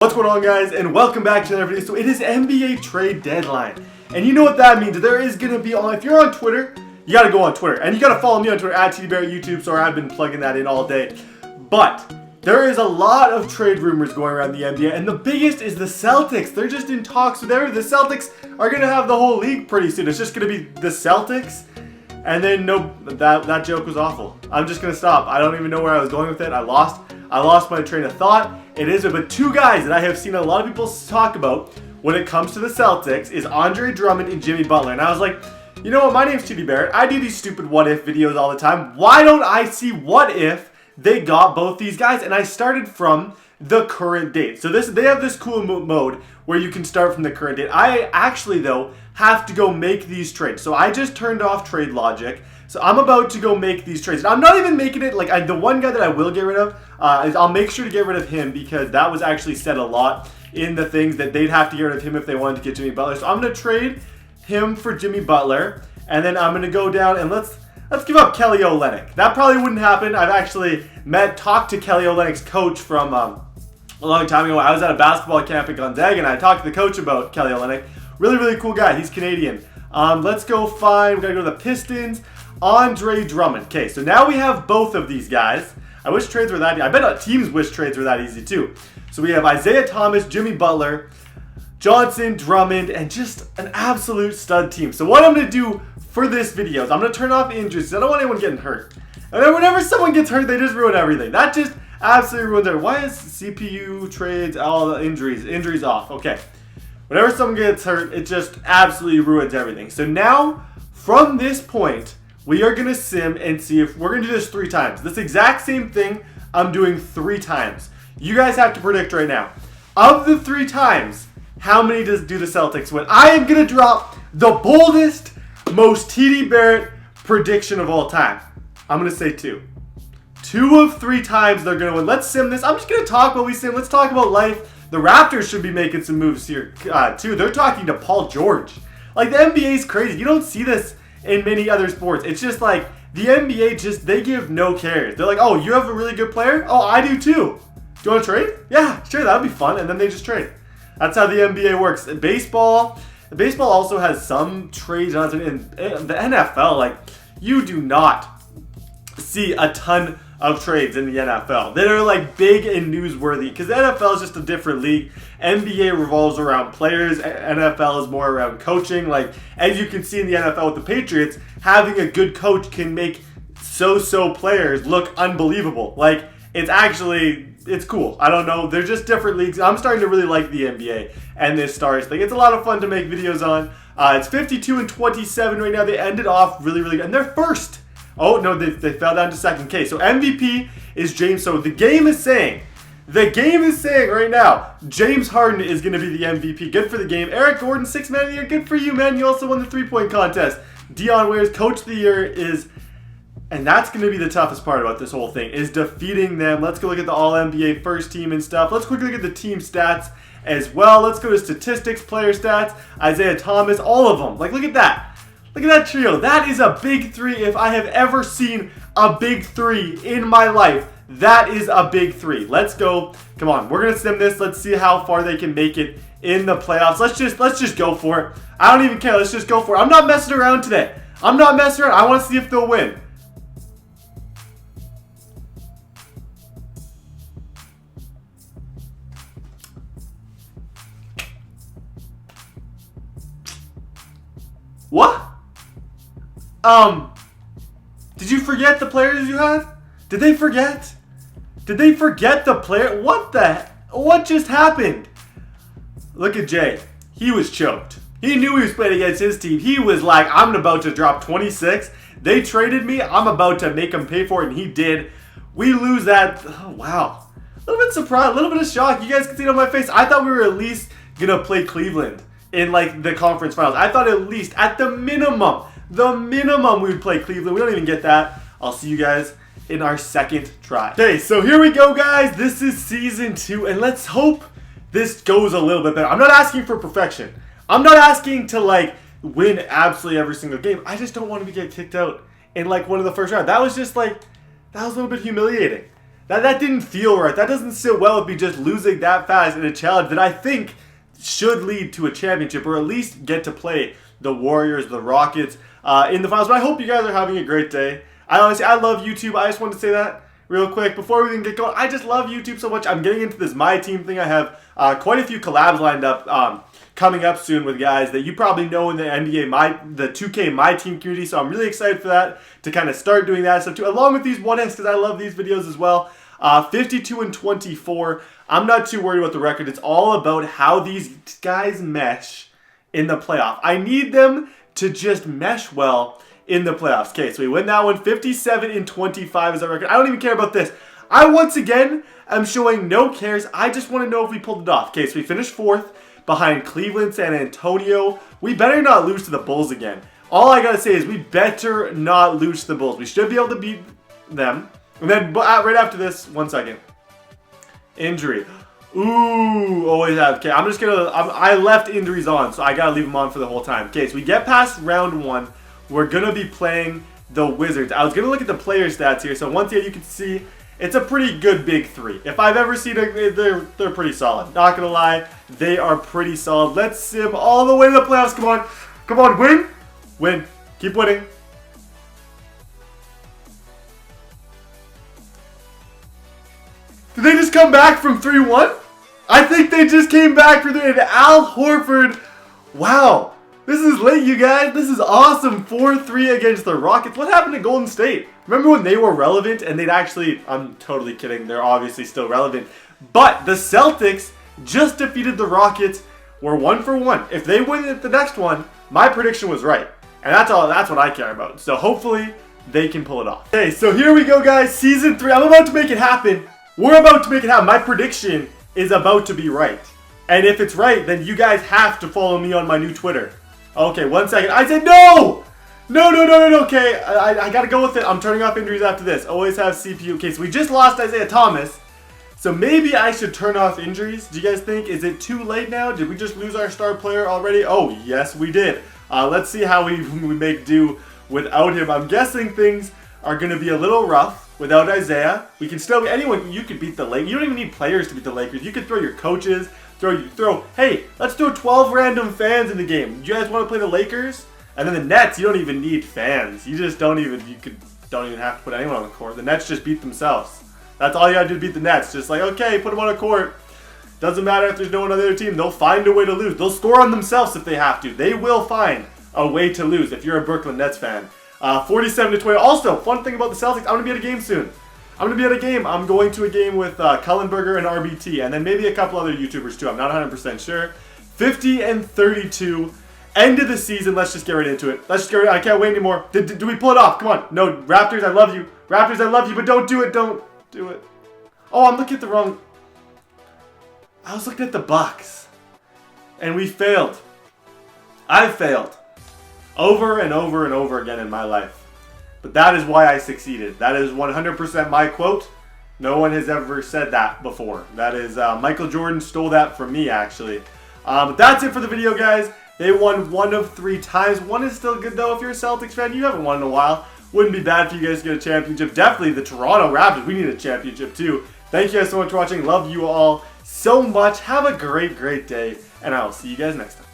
What's going on, guys, and welcome back to another video. So it is NBA trade deadline, and you know what that means. There is going to be, if you're on Twitter, you got to go on Twitter, and you got to follow me on Twitter at TDBarrett YouTube. Sorry, I've been plugging that in all day, but there is a lot of trade rumors going around the NBA, and the biggest is the Celtics. They're just in talks with everyone. The Celtics are going to have the whole league pretty soon. It's just going to be the Celtics, and then no, that joke was awful. I'm just going to stop. I don't even know where I was going with it. I lost my train of thought. It is, but two guys that I have seen a lot of people talk about when it comes to the Celtics is Andre Drummond and Jimmy Butler. And I was like, you know what, my name's TDBarrett. I do these stupid what if videos all the time. Why don't I see what if they got both these guys? And I started from the current date. So they have this cool mode where you can start from the current date. I actually, though, have to go make these trades. So I just turned off trade logic. So I'm about to go make these trades. I'm not even making it, like, the one guy that I will get rid of, is I'll make sure to get rid of him because that was actually said a lot in the things that they'd have to get rid of him if they wanted to get Jimmy Butler. So I'm going to trade him for Jimmy Butler, and then I'm going to go down and let's give up Kelly Olynyk. That probably wouldn't happen. I've actually talked to Kelly Olynyk's coach from a long time ago. I was at a basketball camp in Gonzaga, and I talked to the coach about Kelly Olynyk. Really, really cool guy. He's Canadian. Let's go find, we got to go to the Pistons. Andre Drummond. Okay, so now we have both of these guys. I wish trades were that easy. I bet teams wish trades were that easy too. So we have Isaiah Thomas, Jimmy Butler, Johnson, Drummond, and just an absolute stud team. So what I'm going to do for this video is I'm going to turn off injuries because I don't want anyone getting hurt. And then whenever someone gets hurt, they just ruin everything. That just absolutely ruins everything. Why is CPU trades, all the injuries off? Okay. Whenever someone gets hurt, it just absolutely ruins everything. So now, from this point, we are going to sim and see if we're going to do this 3 times. This exact same thing I'm doing 3 times. You guys have to predict right now. Of the 3 times, how many do the Celtics win? I am going to drop the boldest, most TDBarrett prediction of all time. I'm going to say 2. 2 of 3 times they're going to win. Let's sim this. I'm just going to talk while we sim. Let's talk about life. The Raptors should be making some moves here too. They're talking to Paul George. Like, the NBA is crazy. You don't see this in many other sports. It's just like the NBA they give no cares. They're like, oh, you have a really good player? Oh, I do too. Do you want to trade? Yeah, sure, that would be fun. And then they just trade. That's how the NBA works. Baseball also has some trades in the NFL. Like, you do not see a ton of trades in the NFL that are like big and newsworthy because the NFL is just a different league. NBA revolves around players. NFL is more around coaching. Like, as you can see in the NFL with the Patriots, having a good coach can make so-so players look unbelievable. Like, it's cool. I don't know. They're just different leagues. I'm starting to really like the NBA and this Stars thing. It's a lot of fun to make videos on. It's 52-27 right now. They ended off really, really good. And they're first. Oh, no, they fell down to second. Okay, so MVP is James. So the game is saying right now, James Harden is going to be the MVP. Good for the game. Eric Gordon, 6th man of the year. Good for you, man. You also won the 3-point contest. Dion Waiters, coach of the year is, and that's going to be the toughest part about this whole thing, is defeating them. Let's go look at the All-NBA first team and stuff. Let's quickly look at the team stats as well. Let's go to statistics, player stats, Isaiah Thomas, all of them. Like, look at that. Look at that trio. That is a big 3 if I have ever seen a big 3 in my life. That is a big 3. Let's go. Come on. We're going to sim this. Let's see how far they can make it in the playoffs. Let's just go for it. I don't even care. Let's just go for it. I'm not messing around today. I'm not messing around. I want to see if they'll win. What? Did you forget the players you had? Did they forget? Did they forget the player? What just happened? Look at Jay. He was choked. He knew he was playing against his team. He was like, I'm about to drop 26. They traded me. I'm about to make him pay for it, and he did. We lose that. Oh, wow. A little bit surprised, a little bit of shock. You guys can see it on my face. I thought we were at least going to play Cleveland in like the conference finals. I thought at least, at the minimum we would play Cleveland. We don't even get that. I'll see you guys in our second try. Okay, so here we go, guys. This is season 2, and let's hope this goes a little bit better. I'm not asking for perfection. I'm not asking to like win absolutely every single game. I just don't want to get kicked out in like one of the first rounds. That was a little bit humiliating. That didn't feel right. That doesn't sit well with me just losing that fast in a challenge that I think should lead to a championship, or at least get to play the Warriors, the Rockets in the finals. But I hope you guys are having a great day. I love YouTube. I just wanted to say that real quick before we even get going. I just love YouTube so much. I'm getting into this My Team thing. I have quite a few collabs lined up coming up soon with guys that you probably know in the NBA, the 2K My Team community. So I'm really excited for that, to kind of start doing that stuff too, along with these 1X, because I love these videos as well. 52-24. I'm not too worried about the record. It's all about how these guys mesh in the playoff. I need them to just mesh well in the playoffs. Okay, so we win that one. 57-25 is our record. I don't even care about this. I once again am showing no cares. I just want to know if we pulled it off. Okay, so we finished 4th behind Cleveland, San Antonio. We better not lose to the Bulls again. All I gotta say is we better not lose to the Bulls. We should be able to beat them. And then right after this, 1 second. Injury. Ooh, always have. Okay, I left injuries on, so I gotta leave them on for the whole time. Okay, so we get past round 1. We're gonna be playing the Wizards. I was gonna look at the player stats here. So once again, you can see it's a pretty good big 3. If I've ever seen it, they're pretty solid. Not gonna lie, they are pretty solid. Let's sim all the way to the playoffs. Come on, come on, win, win, keep winning. Did they just come back from 3-1? I think they just came back from 3. And Al Horford, wow. This is late, you guys. This is awesome. 4-3 against the Rockets. What happened to Golden State? Remember when they were relevant and they'd actually... I'm totally kidding. They're obviously still relevant. But the Celtics just defeated the Rockets. We're 1 for 1. If they win the next one, my prediction was right. And that's what I care about. So hopefully they can pull it off. Okay, so here we go, guys. Season 3. I'm about to make it happen. We're about to make it happen. My prediction is about to be right. And if it's right, then you guys have to follow me on my new Twitter. Okay, 1 second. I said no! No. Okay, I gotta go with it. I'm turning off injuries after this. Always have CPU. Okay, so we just lost Isaiah Thomas. So maybe I should turn off injuries. Do you guys think? Is it too late now? Did we just lose our star player already? Oh, yes, we did. Let's see how we make do without him. I'm guessing things are going to be a little rough without Isaiah. We can still... Anyone... You could beat the Lakers. You don't even need players to beat the Lakers. You could throw your coaches... Hey, let's throw 12 random fans in the game. You guys want to play the Lakers? And then the Nets, you don't even need fans. You just don't even have to put anyone on the court. The Nets just beat themselves. That's all you gotta do to beat the Nets. Just like, okay, put them on a court. Doesn't matter if there's no one on the other team. They'll find a way to lose. They'll score on themselves if they have to. They will find a way to lose if you're a Brooklyn Nets fan. 47-20. Also, fun thing about the Celtics, I'm gonna be at a game soon. I'm going to a game with Cullenberger and RBT, and then maybe a couple other YouTubers too. I'm not 100% sure. 50-32. End of the season. Let's just get right into it. I can't wait anymore. Do we pull it off? Come on. No, Raptors, I love you. Raptors, I love you, but don't do it. Don't do it. Oh, I'm looking at the wrong... I was looking at the Bucks. And we failed. I failed. Over and over and over again in my life. But that is why I succeeded. That is 100% my quote. No one has ever said that before. That is, Michael Jordan stole that from me, actually. But that's it for the video, guys. They won 1 of 3 times. 1 is still good, though. If you're a Celtics fan, you haven't won in a while. Wouldn't be bad for you guys to get a championship. Definitely the Toronto Raptors. We need a championship, too. Thank you guys so much for watching. Love you all so much. Have a great, great day. And I will see you guys next time.